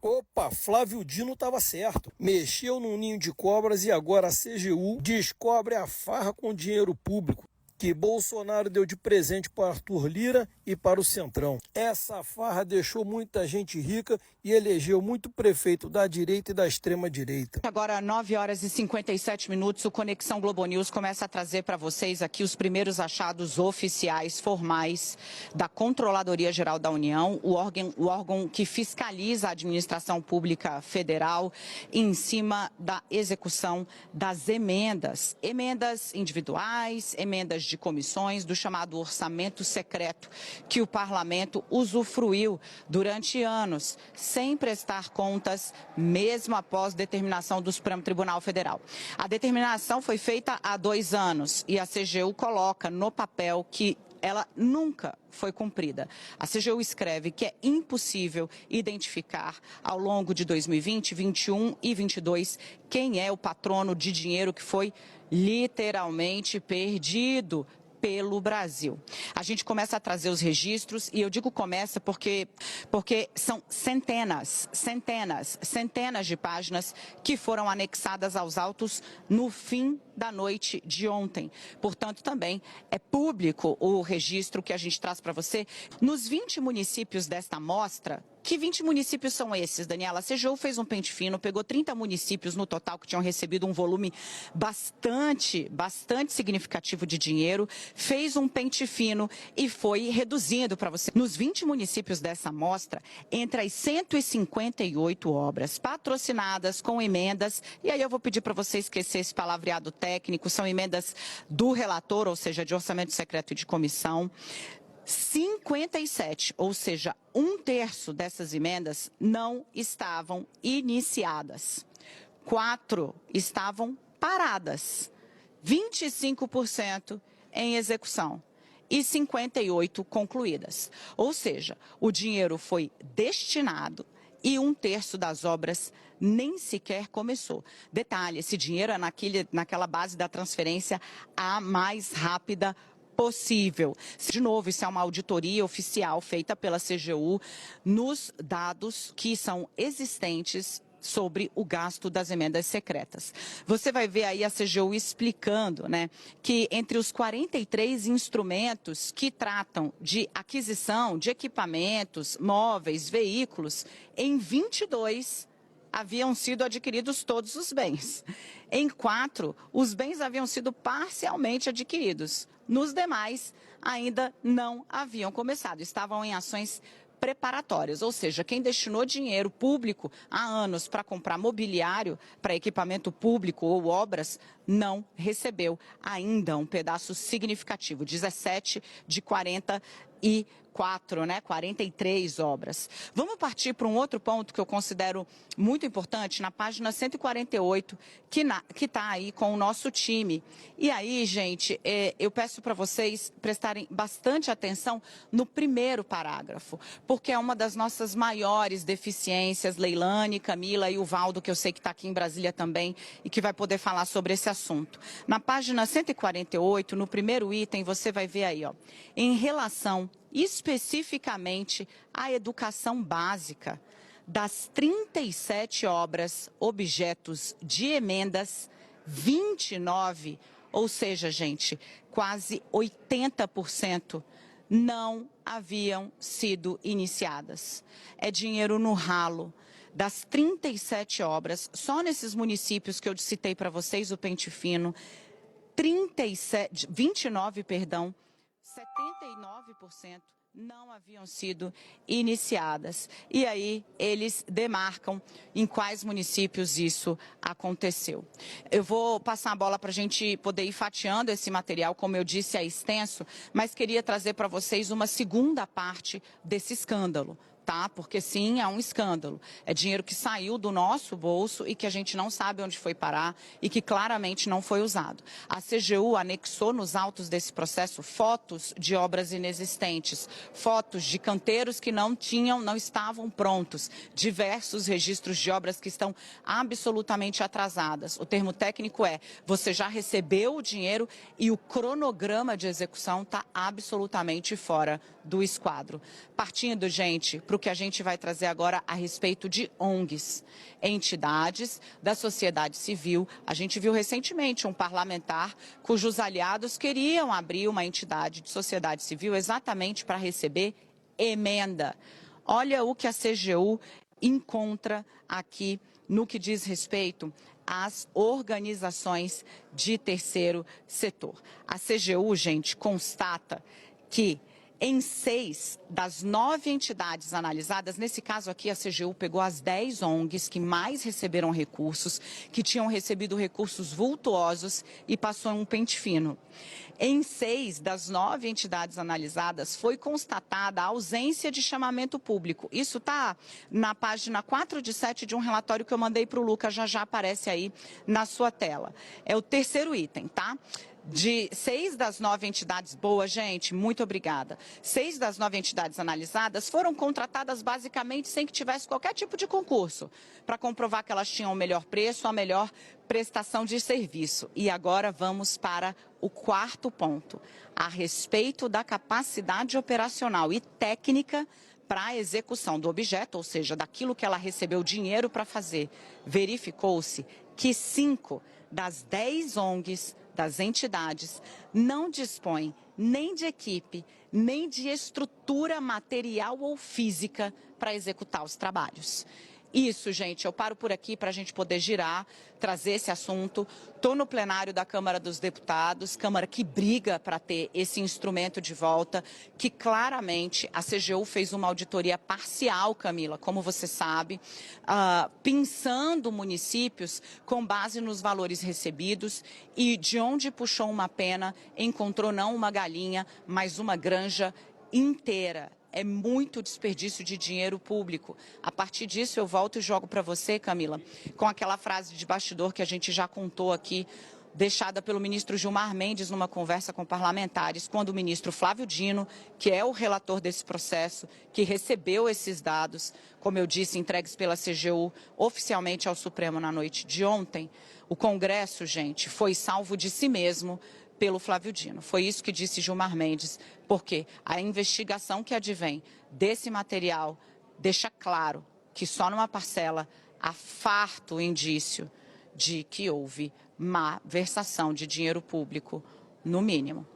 Opa, Flávio Dino estava certo. Mexeu num ninho de cobras e agora a CGU descobre a farra com dinheiro público que Bolsonaro deu de presente para Arthur Lira e para o Centrão. Essa farra deixou muita gente rica e elegeu muito prefeito da direita e da extrema direita. Agora, 9 horas e 57 minutos, o Conexão Globo News começa a trazer para vocês aqui os primeiros achados oficiais, formais, da Controladoria Geral da União, o órgão que fiscaliza a administração pública federal em cima da execução das emendas individuais, emendas de comissões, do chamado orçamento secreto, que o parlamento usufruiu durante anos, sem prestar contas, mesmo após determinação do Supremo Tribunal Federal. A determinação foi feita há 2 anos e a CGU coloca no papel que ela nunca foi cumprida. A CGU escreve que é impossível identificar ao longo de 2020, 2021 e 2022 quem é o patrono de dinheiro que foi literalmente perdido pelo Brasil. A gente começa a trazer os registros e eu digo começa porque são centenas de páginas que foram anexadas aos autos no fim da noite de ontem. Portanto, também é público o registro que a gente traz para você. Nos 20 municípios desta amostra, que 20 municípios são esses, Daniela? A CGU fez um pente fino, pegou 30 municípios no total que tinham recebido um volume bastante significativo de dinheiro, fez um pente fino e foi reduzindo para você. Nos 20 municípios dessa amostra, entre as 158 obras patrocinadas com emendas, e aí eu vou pedir para você esquecer esse palavreado técnico, são emendas do relator, ou seja, de orçamento secreto e de comissão, 57, ou seja, 1/3 dessas emendas não estavam iniciadas. 4 estavam paradas, 25% em execução e 58 concluídas. Ou seja, o dinheiro foi destinado e 1/3 das obras nem sequer começou. Detalhe, esse dinheiro é naquela base da transferência a mais rápida possível. De novo, isso é uma auditoria oficial feita pela CGU nos dados que são existentes sobre o gasto das emendas secretas. Você vai ver aí a CGU explicando, que entre os 43 instrumentos que tratam de aquisição de equipamentos, móveis, veículos, em 22 haviam sido adquiridos todos os bens. Em 4, os bens haviam sido parcialmente adquiridos. Nos demais, ainda não haviam começado, estavam em ações preparatórias, ou seja, quem destinou dinheiro público há anos para comprar mobiliário, para equipamento público ou obras, não recebeu ainda um pedaço significativo, 17 de 44, 43 obras. Vamos partir para um outro ponto que eu considero muito importante, na página 148, que está aí com o nosso time. E aí, gente, eu peço para vocês prestarem bastante atenção no primeiro parágrafo, porque é uma das nossas maiores deficiências, Leilane, Camila e o Valdo, que eu sei que está aqui em Brasília também e que vai poder falar sobre esse assunto. Na página 148, no primeiro item, você vai ver aí, em relação especificamente à educação básica, das 37 obras objetos de emendas, 29, ou seja, gente, quase 80%, não haviam sido iniciadas. É dinheiro no ralo. Das 37 obras, só nesses municípios que eu citei para vocês, o pente fino, 29, 79% não haviam sido iniciadas. E aí eles demarcam em quais municípios isso aconteceu. Eu vou passar a bola para a gente poder ir fatiando esse material, como eu disse, é extenso, mas queria trazer para vocês uma segunda parte desse escândalo. Porque sim, é um escândalo. É dinheiro que saiu do nosso bolso e que a gente não sabe onde foi parar e que claramente não foi usado. A CGU anexou nos autos desse processo fotos de obras inexistentes, fotos de canteiros que não estavam prontos, diversos registros de obras que estão absolutamente atrasadas. O termo técnico é: você já recebeu o dinheiro e o cronograma de execução está absolutamente fora do esquadro. Partindo, gente, para para o que a gente vai trazer agora a respeito de ONGs, entidades da sociedade civil. A gente viu recentemente um parlamentar cujos aliados queriam abrir uma entidade de sociedade civil exatamente para receber emenda. Olha o que a CGU encontra aqui no que diz respeito às organizações de terceiro setor. A CGU, gente, constata que em 6 das 9 entidades analisadas, nesse caso aqui a CGU pegou as 10 ONGs que mais receberam recursos, que tinham recebido recursos vultuosos e passou em um pente fino. Em 6 das 9 entidades analisadas foi constatada a ausência de chamamento público. Isso está na página 4 de 7 de um relatório que eu mandei para o Lucas, já aparece aí na sua tela. É o terceiro item, tá? De 6 das 9 entidades, boa gente, muito obrigada. 6 das 9 entidades analisadas foram contratadas basicamente sem que tivesse qualquer tipo de concurso, para comprovar que elas tinham o melhor preço, a melhor prestação de serviço. E agora vamos para o quarto ponto, a respeito da capacidade operacional e técnica para a execução do objeto, ou seja, daquilo que ela recebeu dinheiro para fazer. Verificou-se que 5 das 10 ONGs das entidades não dispõem nem de equipe, nem de estrutura material ou física para executar os trabalhos. Isso, gente, eu paro por aqui para a gente poder girar, trazer esse assunto. Estou no plenário da Câmara dos Deputados, Câmara que briga para ter esse instrumento de volta, que claramente a CGU fez uma auditoria parcial, Camila, como você sabe, pensando municípios com base nos valores recebidos e de onde puxou uma pena, encontrou não uma galinha, mas uma granja inteira. É muito desperdício de dinheiro público. A partir disso, eu volto e jogo para você, Camila, com aquela frase de bastidor que a gente já contou aqui, deixada pelo ministro Gilmar Mendes numa conversa com parlamentares, quando o ministro Flávio Dino, que é o relator desse processo, que recebeu esses dados, como eu disse, entregues pela CGU oficialmente ao Supremo na noite de ontem, o Congresso, gente, foi salvo de si mesmo pelo Flávio Dino. Foi isso que disse Gilmar Mendes, porque a investigação que advém desse material deixa claro que só numa parcela há farto indício de que houve má versação de dinheiro público, no mínimo.